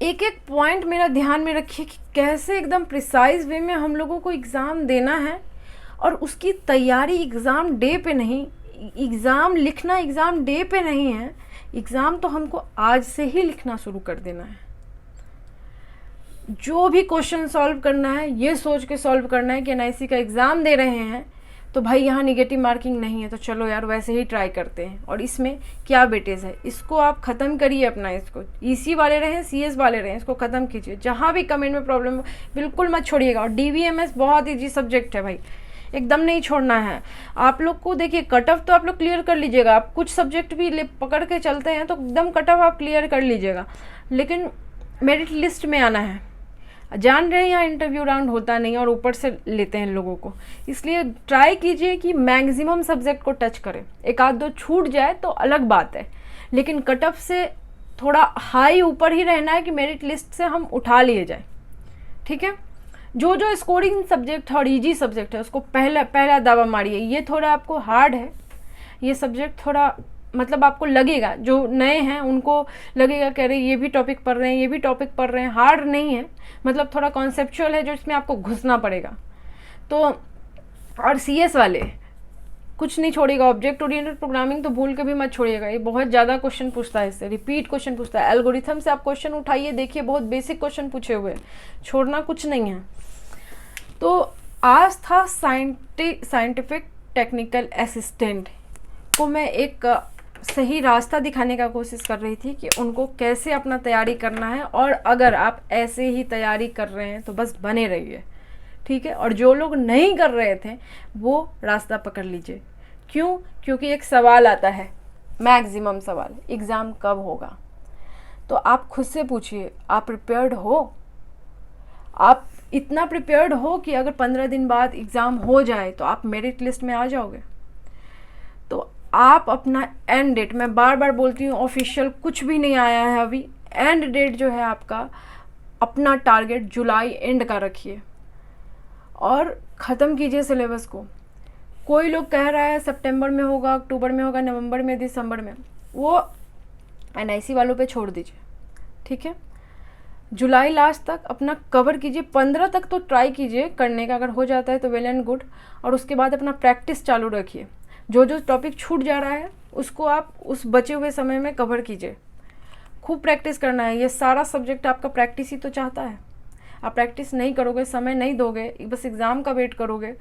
एक एक पॉइंट मेरा ध्यान में रखिए कि कैसे एकदम प्रिसाइज वे में हम लोगों को एग्ज़ाम देना है, और उसकी तैयारी एग्ज़ाम डे पे नहीं, एग्ज़ाम लिखना एग्ज़ाम डे पे नहीं है, एग्ज़ाम तो हमको आज से ही लिखना शुरू कर देना है। जो भी क्वेश्चन सॉल्व करना है ये सोच के सॉल्व करना है कि एनआईसी का एग्ज़ाम दे रहे हैं तो भाई यहाँ निगेटिव मार्किंग नहीं है, तो चलो यार वैसे ही ट्राई करते हैं, और इसमें क्या वेटेज है इसको आप ख़त्म करिए अपना, इसको ईसी वाले रहें सीएस वाले रहें इसको ख़त्म कीजिए। जहाँ भी कमेंट में प्रॉब्लम हो बिल्कुल मत छोड़िएगा। और डीवीएमएस बहुत ईजी सब्जेक्ट है भाई, एकदम नहीं छोड़ना है आप लोग को। देखिए कट ऑफ तो आप लोग क्लियर कर लीजिएगा, आप कुछ सब्जेक्ट भी पकड़ के चलते हैं तो एकदम कट ऑफ आप क्लियर कर लीजिएगा, लेकिन मेरिट लिस्ट में आना है। जान रहे हैं यहाँ इंटरव्यू राउंड होता नहीं और ऊपर से लेते हैं लोगों को, इसलिए ट्राई कीजिए कि मैक्सिमम सब्जेक्ट को टच करें। एक आध दो छूट जाए तो अलग बात है, लेकिन कट ऑफ से थोड़ा हाई ऊपर ही रहना है कि मेरिट लिस्ट से हम उठा लिए जाए, ठीक है। जो जो स्कोरिंग सब्जेक्ट है और इजी सब्जेक्ट है उसको पहला दावा मारिए। ये थोड़ा आपको हार्ड है, ये सब्जेक्ट थोड़ा मतलब आपको लगेगा, जो नए हैं उनको लगेगा कह रहे ये भी टॉपिक पढ़ रहे हैं, ये भी टॉपिक पढ़ रहे हैं, हार्ड नहीं है, मतलब थोड़ा कॉन्सेप्चुअल है जो इसमें आपको घुसना पड़ेगा। तो और सीएस वाले कुछ नहीं छोड़ेगा, ऑब्जेक्ट ओरिएंटेड प्रोग्रामिंग तो भूल के भी मत छोड़िएगा, ये बहुत ज़्यादा क्वेश्चन पूछता है, इससे रिपीट क्वेश्चन पूछता है। एल्गोरिथम से आप क्वेश्चन उठाइए, देखिए बहुत बेसिक क्वेश्चन पूछे हुए, छोड़ना कुछ नहीं है। तो आज था साइंटिफिक टेक्निकल असिस्टेंट को मैं एक सही रास्ता दिखाने का कोशिश कर रही थी कि उनको कैसे अपना तैयारी करना है, और अगर आप ऐसे ही तैयारी कर रहे हैं तो बस बने रहिए, ठीक है। और जो लोग नहीं कर रहे थे वो रास्ता पकड़ लीजिए। क्यों? क्योंकि एक सवाल आता है, मैक्सिमम सवाल, एग्ज़ाम कब होगा, तो आप खुद से पूछिए आप प्रिपेयर्ड हो, आप इतना प्रिपेयर्ड हो कि अगर 15 दिन बाद एग्ज़ाम हो जाए तो आप मेरिट लिस्ट में आ जाओगे। तो आप अपना एंड डेट, मैं बार बार बोलती हूँ ऑफिशियल कुछ भी नहीं आया है अभी, एंड डेट जो है आपका अपना टारगेट जुलाई एंड का रखिए और ख़त्म कीजिए सिलेबस को। कोई लोग कह रहा है सितंबर में होगा, अक्टूबर में होगा, नवंबर में, दिसंबर में, वो एनआईसी वालों पे छोड़ दीजिए, ठीक है। जुलाई लास्ट तक अपना कवर कीजिए, 15 तक तो ट्राई कीजिए करने का, अगर हो जाता है तो वेल एंड गुड, और उसके बाद अपना प्रैक्टिस चालू रखिए। जो जो टॉपिक छूट जा रहा है उसको आप उस बचे हुए समय में कवर कीजिए, खूब प्रैक्टिस करना है। ये सारा सब्जेक्ट आपका प्रैक्टिस ही तो चाहता है, आप प्रैक्टिस नहीं करोगे, समय नहीं दोगे, बस एग्ज़ाम का वेट करोगे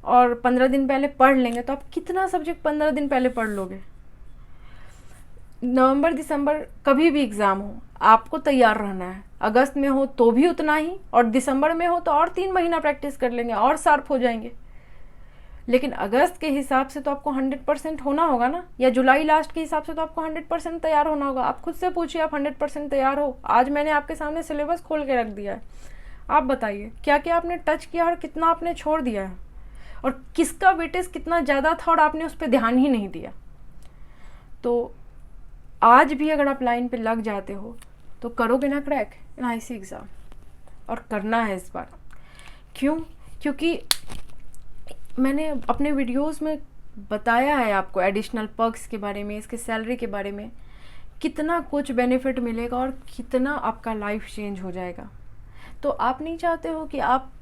और 15 दिन पहले पढ़ लेंगे, तो आप कितना सब्जेक्ट 15 दिन पहले पढ़ लोगे? नवंबर दिसंबर कभी भी एग्ज़ाम हो, आपको तैयार रहना है। अगस्त में हो तो भी उतना ही, और दिसंबर में हो तो और 3 महीना प्रैक्टिस कर लेंगे और शार्प हो जाएंगे। लेकिन अगस्त के हिसाब से तो आपको 100% होना होगा ना, या जुलाई लास्ट के हिसाब से तो आपको 100% तैयार होना होगा। आप खुद से पूछिए, आप 100% तैयार हो? आज मैंने आपके सामने सिलेबस खोल के रख दिया है, आप बताइए क्या क्या आपने टच किया और कितना आपने छोड़ दिया है, और किसका वेटेज कितना ज़्यादा था और आपने उस पर ध्यान ही नहीं दिया। तो आज भी अगर आप लाइन पे लग जाते हो तो करोगे ना क्रैक NIC एग्ज़ाम, और करना है इस बार। क्यों? क्योंकि मैंने अपने वीडियोस में बताया है आपको एडिशनल पर्क्स के बारे में, इसके सैलरी के बारे में, कितना कुछ बेनिफिट मिलेगा और कितना आपका लाइफ चेंज हो जाएगा। तो आप नहीं चाहते हो कि आप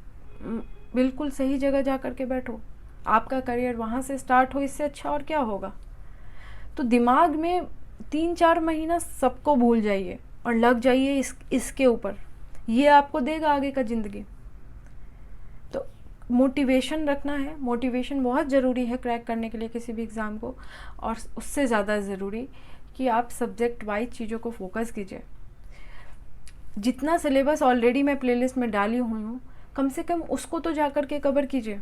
बिल्कुल सही जगह जा कर के बैठो, आपका करियर वहाँ से स्टार्ट हो, इससे अच्छा और क्या होगा। तो दिमाग में 3-4 महीना सबको भूल जाइए और लग जाइए इसके ऊपर, ये आपको देगा आगे का ज़िंदगी। तो मोटिवेशन रखना है, मोटिवेशन बहुत ज़रूरी है क्रैक करने के लिए किसी भी एग्ज़ाम को, और उससे ज़्यादा ज़रूरी कि आप सब्जेक्ट वाइज चीज़ों को फोकस कीजिए। जितना सिलेबस ऑलरेडी मैं प्लेलिस्ट में डाली हुई हूँ, कम से कम उसको तो जा कर के कवर कीजिए।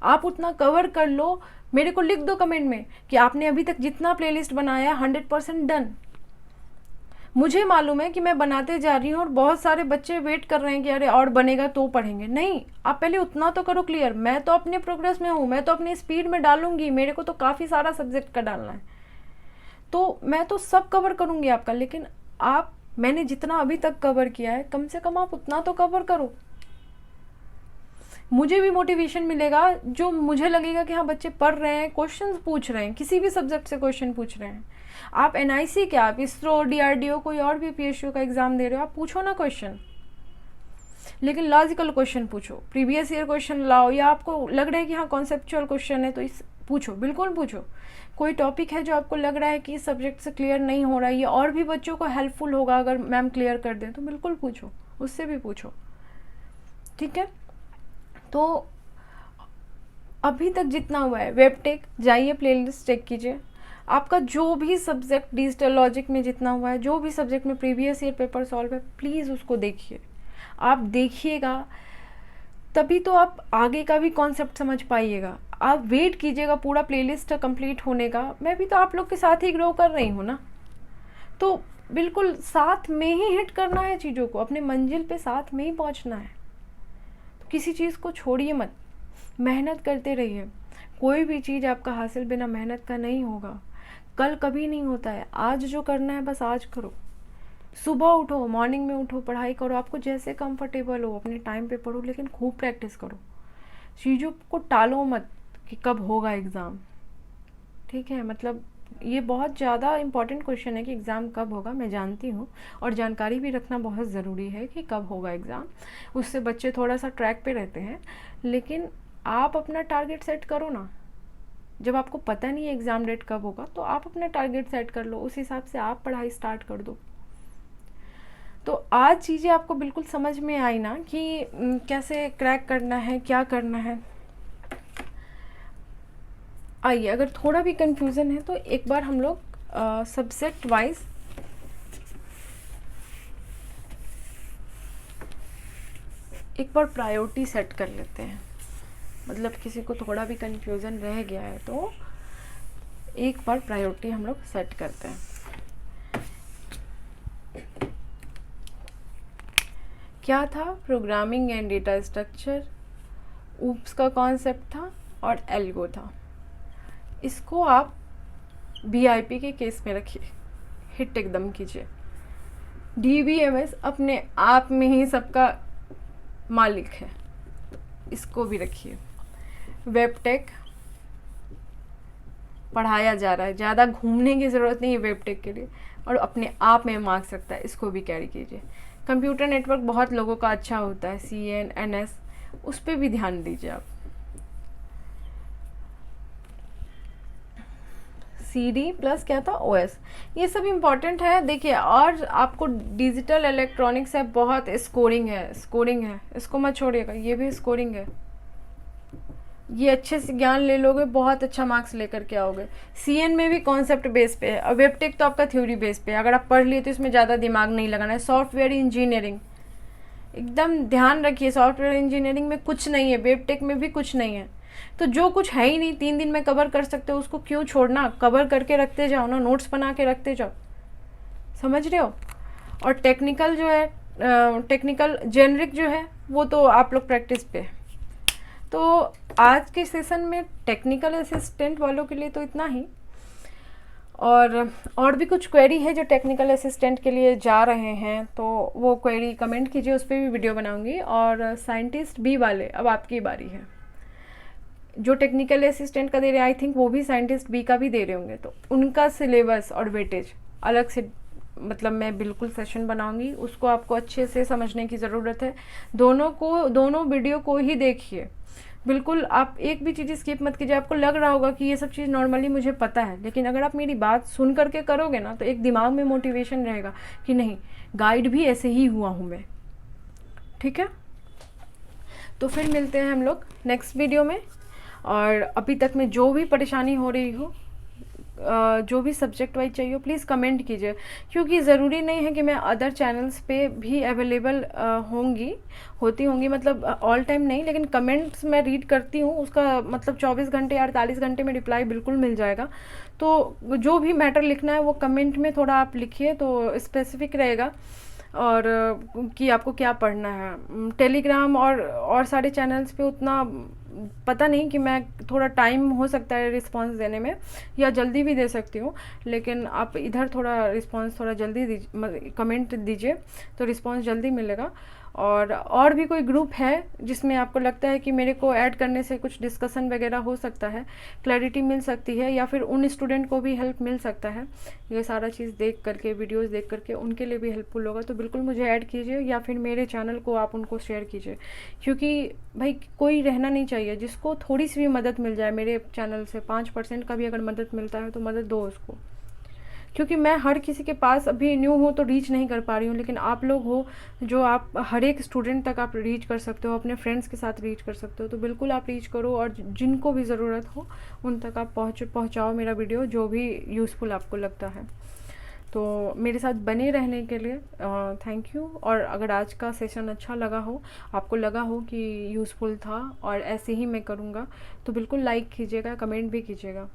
आप उतना कवर कर लो, मेरे को लिख दो कमेंट में कि आपने अभी तक जितना प्लेलिस्ट बनाया 100% डन। मुझे मालूम है कि मैं बनाते जा रही हूँ और बहुत सारे बच्चे वेट कर रहे हैं कि अरे और बनेगा तो पढ़ेंगे। नहीं, आप पहले उतना तो करो क्लियर। मैं तो अपने प्रोग्रेस में हूँ, मैं तो अपनी स्पीड में डालूंगी, मेरे को तो काफ़ी सारा सब्जेक्ट का डालना है, तो मैं तो सब कवर करूँगी आपका। लेकिन आप, मैंने जितना अभी तक कवर किया है, कम से कम आप उतना तो कवर करो। मुझे भी मोटिवेशन मिलेगा, जो मुझे लगेगा कि हाँ बच्चे पढ़ रहे हैं, क्वेश्चंस पूछ रहे हैं, किसी भी सब्जेक्ट से क्वेश्चन पूछ रहे हैं। आप NIC क्या, आप इसरो, DRDO, कोई और भी PSU का एग्ज़ाम दे रहे हो, आप पूछो ना क्वेश्चन, लेकिन लॉजिकल क्वेश्चन पूछो, प्रीवियस ईयर क्वेश्चन लाओ, या आपको लग रहा है कि हाँ कॉन्सेप्चुअल क्वेश्चन है तो इस पूछो, बिल्कुल पूछो। कोई टॉपिक है जो आपको लग रहा है कि इस सब्जेक्ट से क्लियर नहीं हो रहा है, ये और भी बच्चों को हेल्पफुल होगा अगर मैम क्लियर कर दें, तो बिल्कुल पूछो, उससे भी पूछो, ठीक है। तो अभी तक जितना हुआ है, वेबटेक जाइए, प्लेलिस्ट चेक कीजिए, आपका जो भी सब्जेक्ट डिजिटल लॉजिक में जितना हुआ है, जो भी सब्जेक्ट में प्रीवियस ईयर पेपर सॉल्व है, प्लीज़ उसको देखिए। आप देखिएगा तभी तो आप आगे का भी कॉन्सेप्ट समझ पाइएगा। आप वेट कीजिएगा पूरा प्लेलिस्ट कंप्लीट होने का। मैं भी तो आप लोग के साथ ही ग्रो कर रही हूँ ना, तो बिल्कुल साथ में ही हिट करना है चीज़ों को, अपने मंजिल पे साथ में ही पहुँचना है। तो किसी चीज़ को छोड़िए मत, मेहनत करते रहिए। कोई भी चीज़ आपका हासिल बिना मेहनत का नहीं होगा, कल कभी नहीं होता है। आज जो करना है बस आज करो। सुबह उठो, मॉर्निंग में उठो, पढ़ाई करो, आपको जैसे कंफर्टेबल हो अपने टाइम पे पढ़ो, लेकिन खूब प्रैक्टिस करो। चीज़ों को टालो मत कि कब होगा एग्ज़ाम, ठीक है। मतलब ये बहुत ज़्यादा इम्पॉर्टेंट क्वेश्चन है कि एग्ज़ाम कब होगा, मैं जानती हूँ, और जानकारी भी रखना बहुत ज़रूरी है कि कब होगा एग्ज़ाम। उससे बच्चे थोड़ा सा ट्रैक पे रहते हैं, लेकिन आप अपना टारगेट सेट करो ना। जब आपको पता नहीं है एग्ज़ाम डेट कब होगा, तो आप अपना टारगेट सेट कर लो, उस हिसाब से आप पढ़ाई स्टार्ट कर दो। तो आज चीज़ें आपको बिल्कुल समझ में आई ना कि कैसे क्रैक करना है, क्या करना है। आइए, अगर थोड़ा भी कंफ्यूजन है तो एक बार हम लोग सब्जेक्ट वाइज एक बार प्रायोरिटी सेट कर लेते हैं। मतलब किसी को थोड़ा भी कंफ्यूजन रह गया है तो एक बार प्रायोरिटी हम लोग सेट करते हैं। क्या था? Programming and data structure, oops का कॉन्सेप्ट था और एल्गो था। इसको आप BIP के केस में रखिए, हिट एकदम कीजिए। DBMS अपने आप में ही सबका मालिक है, इसको भी रखिए। वेबटेक पढ़ाया जा रहा है, ज़्यादा घूमने की ज़रूरत नहीं है वेबटेक के लिए, और अपने आप में मार्क्स रखता है, इसको भी कैरी कीजिए। कंप्यूटर नेटवर्क बहुत लोगों का अच्छा होता है, CNNS, उस पर भी ध्यान दीजिए आप। CD प्लस क्या था? OS, ये सब इम्पॉर्टेंट है। देखिए, और आपको डिजिटल इलेक्ट्रॉनिक्स है, बहुत स्कोरिंग है, इसको मत छोड़िएगा, ये भी स्कोरिंग है। ये अच्छे से ज्ञान ले लोगे, बहुत अच्छा मार्क्स लेकर के आओगे। सीएन में भी कॉन्सेप्ट बेस पे है, और वेबटेक तो आपका थ्योरी बेस पे है। अगर आप पढ़ लिए तो इसमें ज़्यादा दिमाग नहीं लगाना है। सॉफ्टवेयर इंजीनियरिंग एकदम ध्यान रखिए, सॉफ्टवेयर इंजीनियरिंग में कुछ नहीं है, वेबटेक में भी कुछ नहीं है। तो जो कुछ है ही नहीं, 3 दिन में कवर कर सकते हो, उसको क्यों छोड़ना? कवर करके रखते जाओ ना, नोट्स बना के रखते जाओ, समझ रहे हो। और टेक्निकल जो है, टेक्निकल जेनरिक जो है, वो तो आप लोग प्रैक्टिस पे। तो आज के सेशन में टेक्निकल असिस्टेंट वालों के लिए तो इतना ही। और भी कुछ क्वेरी है जो टेक्निकल असिस्टेंट के लिए जा रहे हैं, तो वो क्वेरी कमेंट कीजिए, उस पर भी वीडियो बनाऊंगी। और साइंटिस्ट बी वाले, अब आपकी बारी है। जो टेक्निकल असिस्टेंट का दे रहे हैं, आई थिंक वो भी साइंटिस्ट बी का भी दे रहे होंगे, तो उनका सिलेबस और वेटेज अलग से, मतलब मैं बिल्कुल सेशन बनाऊंगी, उसको आपको अच्छे से समझने की ज़रूरत है। दोनों वीडियो को ही देखिए, बिल्कुल आप एक भी चीज़ स्किप मत कीजिए। आपको लग रहा होगा कि ये सब चीज़ नॉर्मली मुझे पता है, लेकिन अगर आप मेरी बात सुन करके करोगे ना, तो एक दिमाग में मोटिवेशन रहेगा कि नहीं, गाइड भी ऐसे ही हुआ हूँ मैं। ठीक है, तो फिर मिलते हैं हम लोग नेक्स्ट वीडियो में। और अभी तक में जो भी परेशानी हो रही हो, जो भी सब्जेक्ट वाइज चाहिए, प्लीज़ कमेंट कीजिए, क्योंकि ज़रूरी नहीं है कि मैं अदर चैनल्स पे भी अवेलेबल होती होंगी, मतलब ऑल टाइम नहीं, लेकिन कमेंट्स मैं रीड करती हूँ, उसका मतलब 24 घंटे 48 घंटे में रिप्लाई बिल्कुल मिल जाएगा। तो जो भी मैटर लिखना है वो कमेंट में थोड़ा आप लिखिए, तो स्पेसिफिक रहेगा। और कि आपको क्या पढ़ना है। टेलीग्राम और सारे चैनल्स पे उतना पता नहीं, कि मैं थोड़ा टाइम हो सकता है रिस्पांस देने में, या जल्दी भी दे सकती हूँ, लेकिन आप इधर थोड़ा रिस्पांस थोड़ा जल्दी दीजिए, कमेंट दीजिए तो रिस्पांस जल्दी मिलेगा। और भी कोई ग्रुप है जिसमें आपको लगता है कि मेरे को ऐड करने से कुछ डिस्कशन वगैरह हो सकता है, क्लैरिटी मिल सकती है, या फिर उन स्टूडेंट को भी हेल्प मिल सकता है, ये सारा चीज़ देख करके, वीडियोस देख करके उनके लिए भी हेल्पफुल होगा, तो बिल्कुल मुझे ऐड कीजिए, या फिर मेरे चैनल को आप उनको शेयर कीजिए। क्योंकि भाई कोई रहना नहीं चाहिए जिसको थोड़ी सी भी मदद मिल जाए मेरे चैनल से, 5% का भी अगर मदद मिलता है तो मदद दो उसको। क्योंकि मैं हर किसी के पास अभी न्यू हूँ तो रीच नहीं कर पा रही हूँ, लेकिन आप लोग हो जो आप हर एक स्टूडेंट तक आप रीच कर सकते हो, अपने फ्रेंड्स के साथ रीच कर सकते हो, तो बिल्कुल आप रीच करो, और जिनको भी ज़रूरत हो उन तक आप पहुँचाओ मेरा वीडियो, जो भी यूज़फुल आपको लगता है। तो मेरे साथ बने रहने के लिए थैंक यू। और अगर आज का सेशन अच्छा लगा हो, आपको लगा हो कि यूज़फुल था और ऐसे ही मैं करूँगा, तो बिल्कुल लाइक कीजिएगा, कमेंट भी कीजिएगा।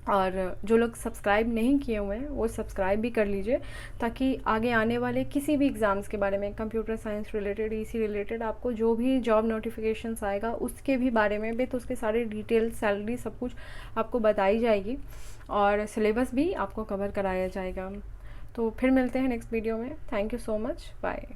और जो लोग सब्सक्राइब नहीं किए हुए हैं वो सब्सक्राइब भी कर लीजिए, ताकि आगे आने वाले किसी भी एग्ज़ाम्स के बारे में, computer science related, EC related, आपको जो भी जॉब नोटिफिकेशंस आएगा उसके भी बारे में भी, तो उसके सारे डिटेल्स, सैलरी, सब कुछ आपको बताई जाएगी, और सिलेबस भी आपको कवर कराया जाएगा। तो फिर मिलते हैं नेक्स्ट वीडियो में। Thank you so much, bye.